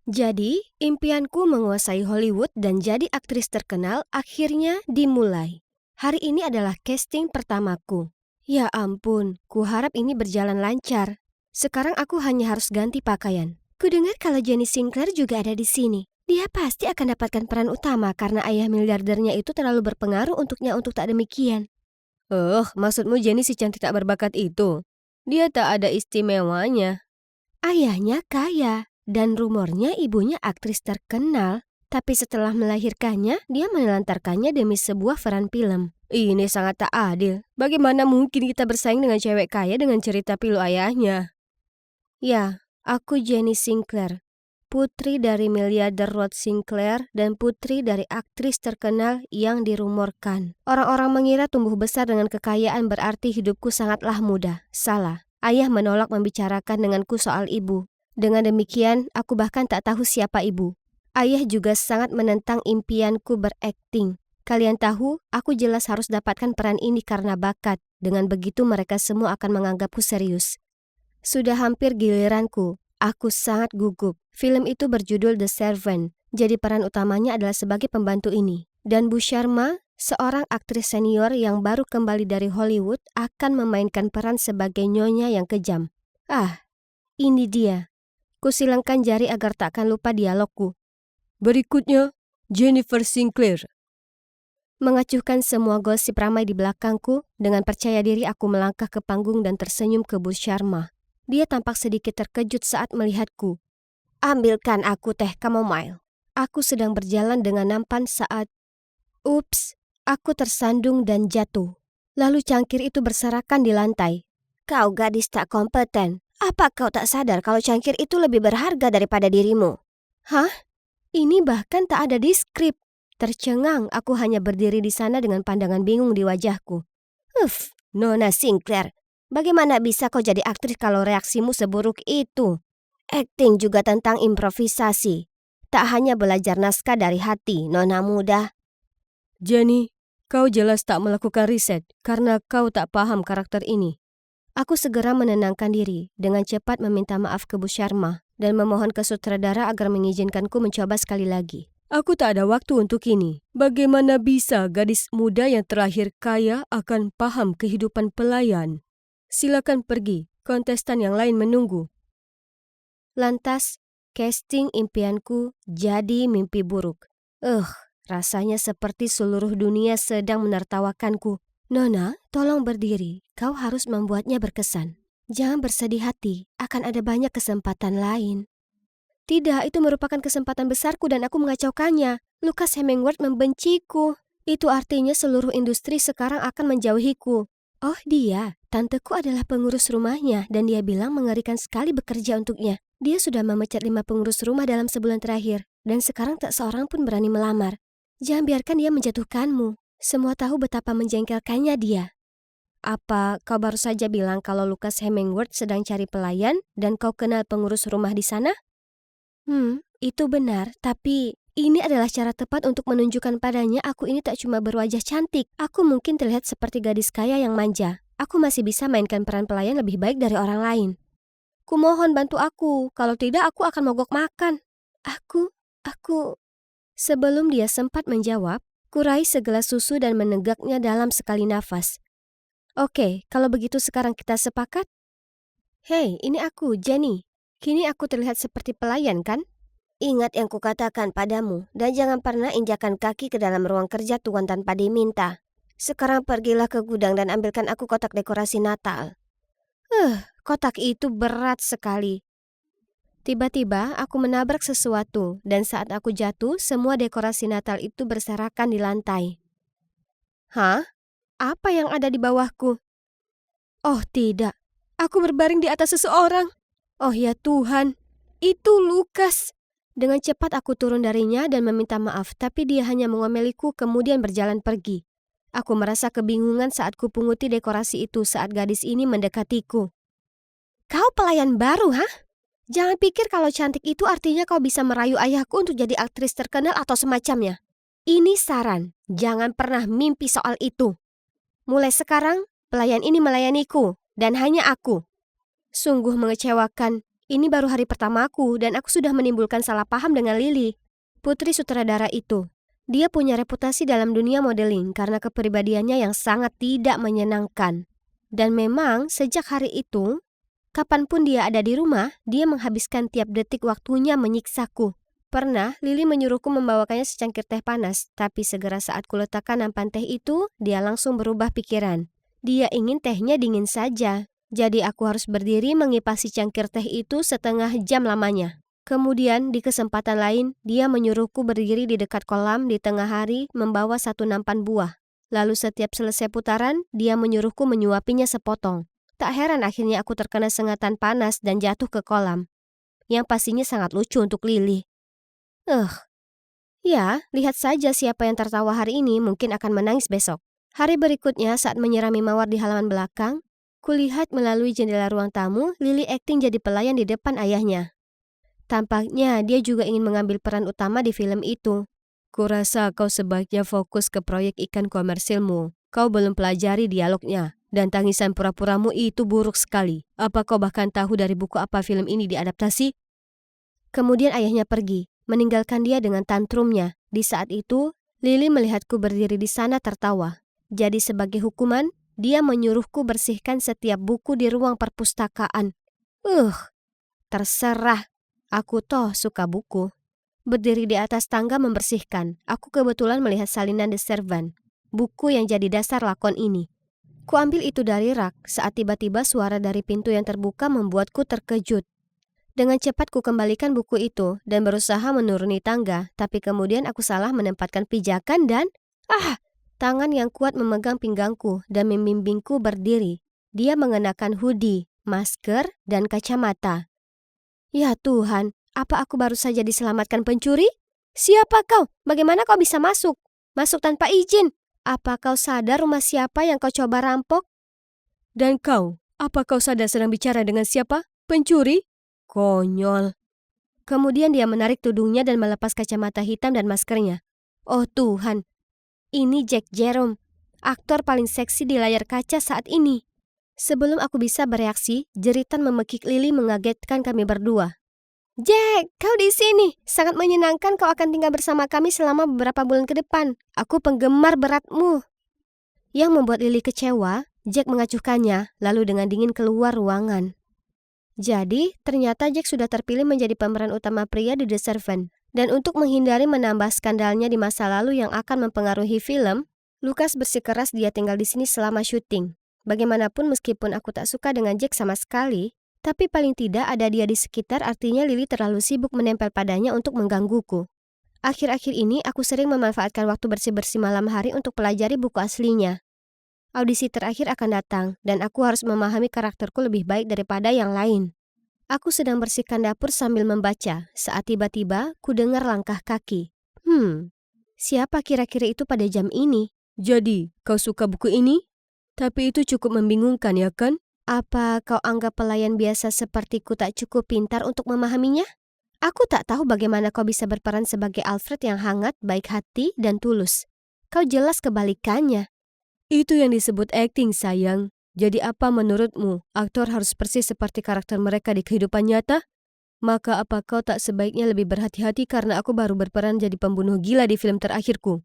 Jadi, impianku menguasai Hollywood dan jadi aktris terkenal akhirnya dimulai. Hari ini adalah casting pertamaku. Ya ampun, kuharap ini berjalan lancar. Sekarang aku hanya harus ganti pakaian. Kudengar kalau Jenny Sinclair juga ada di sini. Dia pasti akan dapatkan peran utama karena ayah miliardernya itu terlalu berpengaruh untuknya untuk tak demikian. Maksudmu Jenny si cantik tak berbakat itu? Dia tak ada istimewanya. Ayahnya kaya. Dan rumornya ibunya aktris terkenal, tapi setelah melahirkannya, dia menelantarkannya demi sebuah peran film. Ini sangat tak adil. Bagaimana mungkin kita bersaing dengan cewek kaya dengan cerita pilu ayahnya? Ya, aku Jenny Sinclair, putri dari miliarder Rod Sinclair dan putri dari aktris terkenal yang dirumorkan. Orang-orang mengira tumbuh besar dengan kekayaan berarti hidupku sangatlah mudah. Salah. Ayah menolak membicarakan denganku soal ibu. Dengan demikian, aku bahkan tak tahu siapa ibu. Ayah juga sangat menentang impianku berakting. Kalian tahu, aku jelas harus dapatkan peran ini karena bakat. Dengan begitu mereka semua akan menganggapku serius. Sudah hampir giliranku. Aku sangat gugup. Film itu berjudul The Servant. Jadi peran utamanya adalah sebagai pembantu ini. Dan Bu Sharma, seorang aktris senior yang baru kembali dari Hollywood, akan memainkan peran sebagai nyonya yang kejam. Ini dia. Kusilangkan jari agar takkan lupa dialogku. Berikutnya, Jennifer Sinclair. Mengacuhkan semua gosip ramai di belakangku, dengan percaya diri aku melangkah ke panggung dan tersenyum ke Bu Sharma. Dia tampak sedikit terkejut saat melihatku. Ambilkan aku teh chamomile. Aku sedang berjalan dengan nampan saat... Ups, aku tersandung dan jatuh. Lalu cangkir itu berserakan di lantai. Kau gadis tak kompeten. Apa kau tak sadar kalau cangkir itu lebih berharga daripada dirimu? Hah? Ini bahkan tak ada di skrip. Tercengang, aku hanya berdiri di sana dengan pandangan bingung di wajahku. Nona Sinclair, bagaimana bisa kau jadi aktris kalau reaksimu seburuk itu? Akting juga tentang improvisasi. Tak hanya belajar naskah dari hati, nona muda. Jenny, kau jelas tak melakukan riset karena kau tak paham karakter ini. Aku segera menenangkan diri, dengan cepat meminta maaf ke Bu Sharma dan memohon ke sutradara agar mengizinkanku mencoba sekali lagi. Aku tak ada waktu untuk ini. Bagaimana bisa gadis muda yang terlahir kaya akan paham kehidupan pelayan? Silakan pergi, kontestan yang lain menunggu. Lantas, casting impianku jadi mimpi buruk. Rasanya seperti seluruh dunia sedang menertawakanku. Nona, tolong berdiri. Kau harus membuatnya berkesan. Jangan bersedih hati, akan ada banyak kesempatan lain. Tidak, itu merupakan kesempatan besarku dan aku mengacaukannya. Lucas Hemingway membenciku. Itu artinya seluruh industri sekarang akan menjauhiku. Oh dia, tanteku adalah pengurus rumahnya dan dia bilang mengerikan sekali bekerja untuknya. Dia sudah memecat 5 pengurus rumah dalam sebulan terakhir dan sekarang tak seorang pun berani melamar. Jangan biarkan dia menjatuhkanmu. Semua tahu betapa menjengkelkannya dia. Apa kau baru saja bilang kalau Lucas Hemingway sedang cari pelayan dan kau kenal pengurus rumah di sana? Itu benar, tapi ini adalah cara tepat untuk menunjukkan padanya aku ini tak cuma berwajah cantik. Aku mungkin terlihat seperti gadis kaya yang manja. Aku masih bisa mainkan peran pelayan lebih baik dari orang lain. Kumohon bantu aku, kalau tidak aku akan mogok makan. Aku... Sebelum dia sempat menjawab, kurai segelas susu dan menenggaknya dalam sekali nafas. Oke, kalau begitu sekarang kita sepakat? Hei, ini aku, Jenny. Kini aku terlihat seperti pelayan, kan? Ingat yang kukatakan padamu, dan jangan pernah injakan kaki ke dalam ruang kerja tuan tanpa diminta. Sekarang pergilah ke gudang dan ambilkan aku kotak dekorasi Natal. Kotak itu berat sekali. Tiba-tiba aku menabrak sesuatu, dan saat aku jatuh, semua dekorasi Natal itu berserakan di lantai. Hah? Apa yang ada di bawahku? Oh tidak, aku berbaring di atas seseorang. Oh ya Tuhan, itu Lucas. Dengan cepat aku turun darinya dan meminta maaf, tapi dia hanya mengomeliku kemudian berjalan pergi. Aku merasa kebingungan saat kupunguti dekorasi itu saat gadis ini mendekatiku. Kau pelayan baru, hah? Jangan pikir kalau cantik itu artinya kau bisa merayu ayahku untuk jadi aktris terkenal atau semacamnya. Ini saran, jangan pernah mimpi soal itu. Mulai sekarang, pelayan ini melayaniku, dan hanya aku. Sungguh mengecewakan, Ini baru hari pertamaku dan aku sudah menimbulkan salah paham dengan Lily, putri sutradara itu. Dia punya reputasi dalam dunia modeling karena kepribadiannya yang sangat tidak menyenangkan. Dan memang sejak hari itu, kapanpun dia ada di rumah, dia menghabiskan tiap detik waktunya menyiksaku. Pernah, Lily menyuruhku membawakannya secangkir teh panas, tapi segera saat kuletakkan nampan teh itu, dia langsung berubah pikiran. Dia ingin tehnya dingin saja, jadi aku harus berdiri mengipasi cangkir teh itu setengah jam lamanya. Kemudian di kesempatan lain, dia menyuruhku berdiri di dekat kolam di tengah hari membawa satu nampan buah. Lalu setiap selesai putaran, dia menyuruhku menyuapinya sepotong. Tak heran akhirnya aku terkena sengatan panas dan jatuh ke kolam. Yang pastinya sangat lucu untuk Lily. Ya, lihat saja siapa yang tertawa hari ini mungkin akan menangis besok. Hari berikutnya saat menyirami mawar di halaman belakang, kulihat melalui jendela ruang tamu, Lily akting jadi pelayan di depan ayahnya. Tampaknya dia juga ingin mengambil peran utama di film itu. Kurasa kau sebaiknya fokus ke proyek ikan komersilmu. Kau belum pelajari dialognya. Dan tangisan pura-puramu itu buruk sekali. Apa kau bahkan tahu dari buku apa film ini diadaptasi? Kemudian ayahnya pergi, meninggalkan dia dengan tantrumnya. Di saat itu, Lily melihatku berdiri di sana tertawa. Jadi sebagai hukuman, dia menyuruhku bersihkan setiap buku di ruang perpustakaan. Terserah. Aku toh suka buku. Berdiri di atas tangga membersihkan, aku kebetulan melihat salinan The Servant, buku yang jadi dasar lakon ini. Kuambil itu dari rak saat tiba-tiba suara dari pintu yang terbuka membuatku terkejut. Dengan cepat ku kembalikan buku itu dan berusaha menuruni tangga, tapi kemudian aku salah menempatkan pijakan dan tangan yang kuat memegang pinggangku dan membimbingku berdiri. Dia mengenakan hoodie, masker, dan kacamata. Ya Tuhan, apa aku baru saja diselamatkan pencuri? Siapa kau? Bagaimana kau bisa masuk? Masuk tanpa izin. Apa kau sadar rumah siapa yang kau coba rampok? Dan kau, apa kau sadar sedang bicara dengan siapa? Pencuri? Konyol. Kemudian dia menarik tudungnya dan melepas kacamata hitam dan maskernya. Oh Tuhan, ini Jack Jerome, aktor paling seksi di layar kaca saat ini. Sebelum aku bisa bereaksi, jeritan memekik Lily mengagetkan kami berdua. Jack, kau di sini. Sangat menyenangkan kau akan tinggal bersama kami selama beberapa bulan ke depan. Aku penggemar beratmu. Yang membuat Lily kecewa, Jack mengacuhkannya, lalu dengan dingin keluar ruangan. Jadi, ternyata Jack sudah terpilih menjadi pemeran utama pria di The Servant. Dan untuk menghindari menambah skandalnya di masa lalu yang akan mempengaruhi film, Lucas bersikeras dia tinggal di sini selama syuting. Bagaimanapun meskipun aku tak suka dengan Jack sama sekali, tapi paling tidak ada dia di sekitar artinya Lily terlalu sibuk menempel padanya untuk menggangguku. Akhir-akhir ini aku sering memanfaatkan waktu bersih-bersih malam hari untuk pelajari buku aslinya. Audisi terakhir akan datang dan aku harus memahami karakterku lebih baik daripada yang lain. Aku sedang bersihkan dapur sambil membaca saat tiba-tiba ku dengar langkah kaki. Siapa kira-kira itu pada jam ini? Jadi, kau suka buku ini? Tapi itu cukup membingungkan ya kan? Apa kau anggap pelayan biasa sepertiku tak cukup pintar untuk memahaminya? Aku tak tahu bagaimana kau bisa berperan sebagai Alfred yang hangat, baik hati, dan tulus. Kau jelas kebalikannya. Itu yang disebut acting, sayang. Jadi apa menurutmu, aktor harus persis seperti karakter mereka di kehidupan nyata? Maka apa kau tak sebaiknya lebih berhati-hati karena aku baru berperan jadi pembunuh gila di film terakhirku?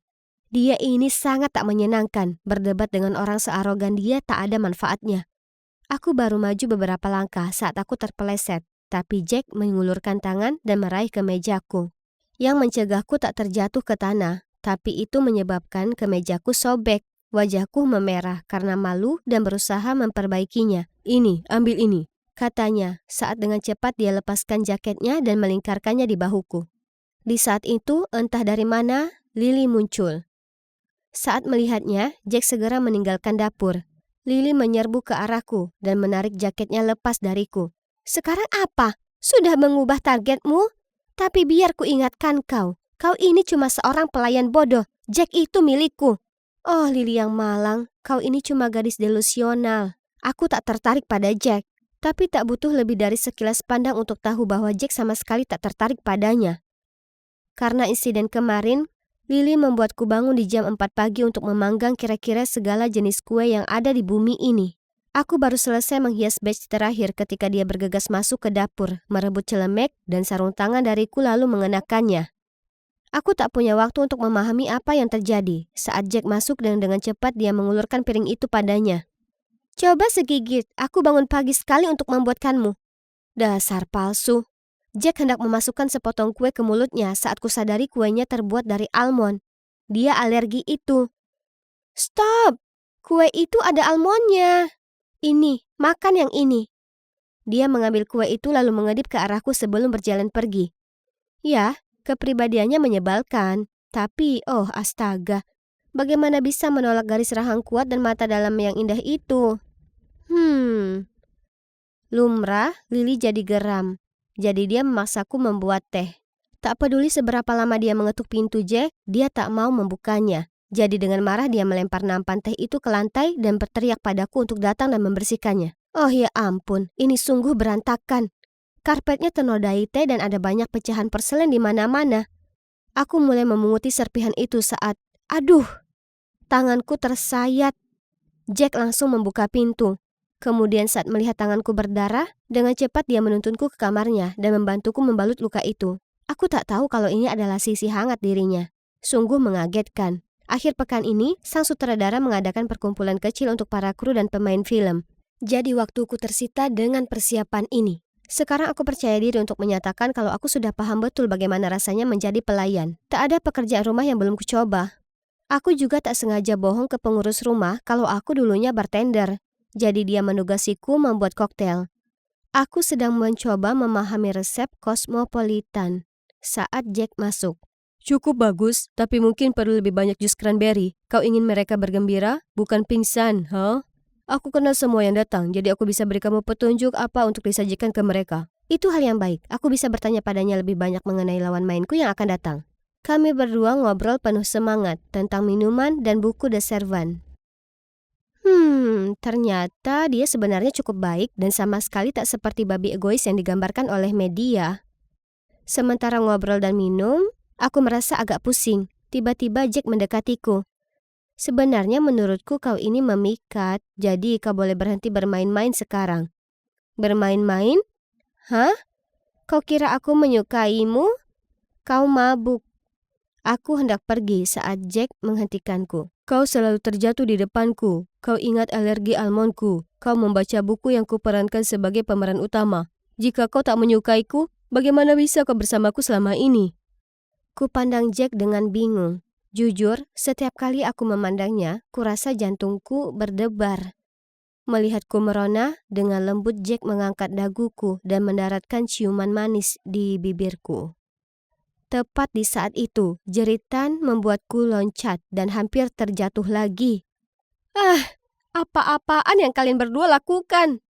Dia ini sangat tak menyenangkan, berdebat dengan orang searogan dia tak ada manfaatnya. Aku baru maju beberapa langkah saat aku terpeleset, tapi Jack mengulurkan tangan dan meraih kemejaku. Yang mencegahku tak terjatuh ke tanah, tapi itu menyebabkan kemejaku sobek. Wajahku memerah karena malu dan berusaha memperbaikinya. Ini, ambil ini, katanya saat dengan cepat dia lepaskan jaketnya dan melingkarkannya di bahuku. Di saat itu, entah dari mana, Lily muncul. Saat melihatnya, Jack segera meninggalkan dapur. Lily menyerbu ke arahku dan menarik jaketnya lepas dariku. Sekarang apa? Sudah mengubah targetmu? Tapi biar ku ingatkan kau. Kau ini cuma seorang pelayan bodoh. Jack itu milikku. Oh Lily yang malang, kau ini cuma gadis delusional. Aku tak tertarik pada Jack. Tapi tak butuh lebih dari sekilas pandang untuk tahu bahwa Jack sama sekali tak tertarik padanya. Karena insiden kemarin, Lily membuatku bangun di jam 4 pagi untuk memanggang kira-kira segala jenis kue yang ada di bumi ini. Aku baru selesai menghias badge terakhir ketika dia bergegas masuk ke dapur, merebut celemek dan sarung tangan dariku lalu mengenakannya. Aku tak punya waktu untuk memahami apa yang terjadi. Saat Jack masuk dan dengan cepat dia mengulurkan piring itu padanya. Coba segigit, aku bangun pagi sekali untuk membuatkanmu. Dasar palsu. Jack hendak memasukkan sepotong kue ke mulutnya saat kusadari kuenya terbuat dari almond. Dia alergi itu. Stop! Kue itu ada almondnya. Ini, makan yang ini. Dia mengambil kue itu lalu mengedip ke arahku sebelum berjalan pergi. Ya, kepribadiannya menyebalkan. Tapi, oh astaga, bagaimana bisa menolak garis rahang kuat dan mata dalam yang indah itu? Lumrah, Lily jadi geram. Jadi dia memaksaku membuat teh. Tak peduli seberapa lama dia mengetuk pintu Jack, dia tak mau membukanya. Jadi dengan marah dia melempar nampan teh itu ke lantai dan berteriak padaku untuk datang dan membersihkannya. Oh ya ampun, ini sungguh berantakan. Karpetnya ternodai teh dan ada banyak pecahan porselen di mana-mana. Aku mulai memunguti serpihan itu saat, aduh, tanganku tersayat. Jack langsung membuka pintu. Kemudian saat melihat tanganku berdarah, dengan cepat dia menuntunku ke kamarnya dan membantuku membalut luka itu. Aku tak tahu kalau ini adalah sisi hangat dirinya. Sungguh mengagetkan. Akhir pekan ini, sang sutradara mengadakan perkumpulan kecil untuk para kru dan pemain film. Jadi waktuku tersita dengan persiapan ini. Sekarang aku percaya diri untuk menyatakan kalau aku sudah paham betul bagaimana rasanya menjadi pelayan. Tak ada pekerjaan rumah yang belum kucoba. Aku juga tak sengaja bohong ke pengurus rumah kalau aku dulunya bartender. Jadi dia menugasiku membuat koktail. Aku sedang mencoba memahami resep cosmopolitan. Saat Jack masuk. Cukup bagus, tapi mungkin perlu lebih banyak jus cranberry. Kau ingin mereka bergembira, bukan pingsan, huh? Aku kenal semua yang datang, jadi aku bisa beri kamu petunjuk apa untuk disajikan ke mereka. Itu hal yang baik, aku bisa bertanya padanya lebih banyak mengenai lawan mainku yang akan datang. Kami berdua ngobrol penuh semangat tentang minuman dan buku de Servan. Ternyata dia sebenarnya cukup baik dan sama sekali tak seperti babi egois yang digambarkan oleh media. Sementara ngobrol dan minum, aku merasa agak pusing. Tiba-tiba Jack mendekatiku. Sebenarnya menurutku kau ini memikat, jadi kau boleh berhenti bermain-main sekarang. Bermain-main? Hah? Kau kira aku menyukaimu? Kau mabuk. Aku hendak pergi saat Jack menghentikanku. Kau selalu terjatuh di depanku. Kau ingat alergi almondku. Kau membaca buku yang kuperankan sebagai pemeran utama. Jika kau tak menyukaiku, bagaimana bisa kau bersamaku selama ini? Kupandang Jack dengan bingung. Jujur, setiap kali aku memandangnya, kurasa jantungku berdebar. Melihatku merona, dengan lembut Jack mengangkat daguku dan mendaratkan ciuman manis di bibirku. Tepat di saat itu, jeritan membuatku loncat dan hampir terjatuh lagi. Apa-apaan yang kalian berdua lakukan?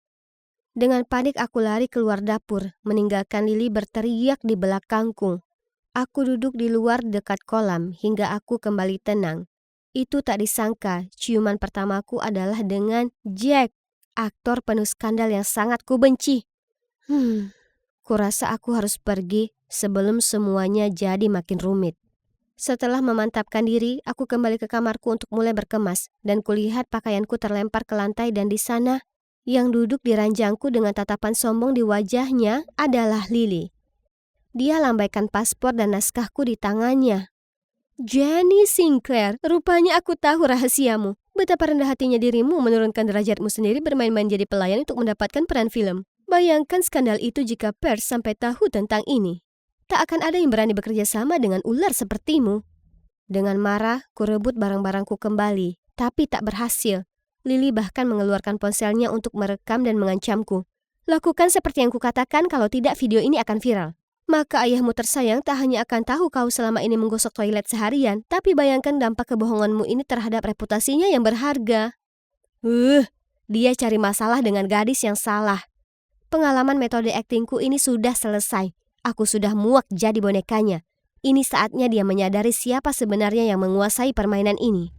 Dengan panik aku lari keluar dapur, meninggalkan Lily berteriak di belakangku. Aku duduk di luar dekat kolam hingga aku kembali tenang. Itu tak disangka, ciuman pertamaku adalah dengan Jack, aktor penuh skandal yang sangat kubenci. Kurasa aku harus pergi sebelum semuanya jadi makin rumit. Setelah memantapkan diri, aku kembali ke kamarku untuk mulai berkemas dan kulihat pakaianku terlempar ke lantai dan di sana, yang duduk di ranjangku dengan tatapan sombong di wajahnya adalah Lily. Dia lambaikan paspor dan naskahku di tangannya. Jenny Sinclair, rupanya aku tahu rahasiamu. Betapa rendah hatinya dirimu menurunkan derajatmu sendiri bermain-main jadi pelayan untuk mendapatkan peran film. Bayangkan skandal itu jika pers sampai tahu tentang ini. Tak akan ada yang berani bekerja sama dengan ular sepertimu. Dengan marah, kurebut barang-barangku kembali, tapi tak berhasil. Lily bahkan mengeluarkan ponselnya untuk merekam dan mengancamku. Lakukan seperti yang kukatakan, kalau tidak video ini akan viral. Maka ayahmu tersayang tak hanya akan tahu kau selama ini menggosok toilet seharian, tapi bayangkan dampak kebohonganmu ini terhadap reputasinya yang berharga. Dia cari masalah dengan gadis yang salah. Pengalaman metode aktingku ini sudah selesai. Aku sudah muak jadi bonekanya. Ini saatnya dia menyadari siapa sebenarnya yang menguasai permainan ini.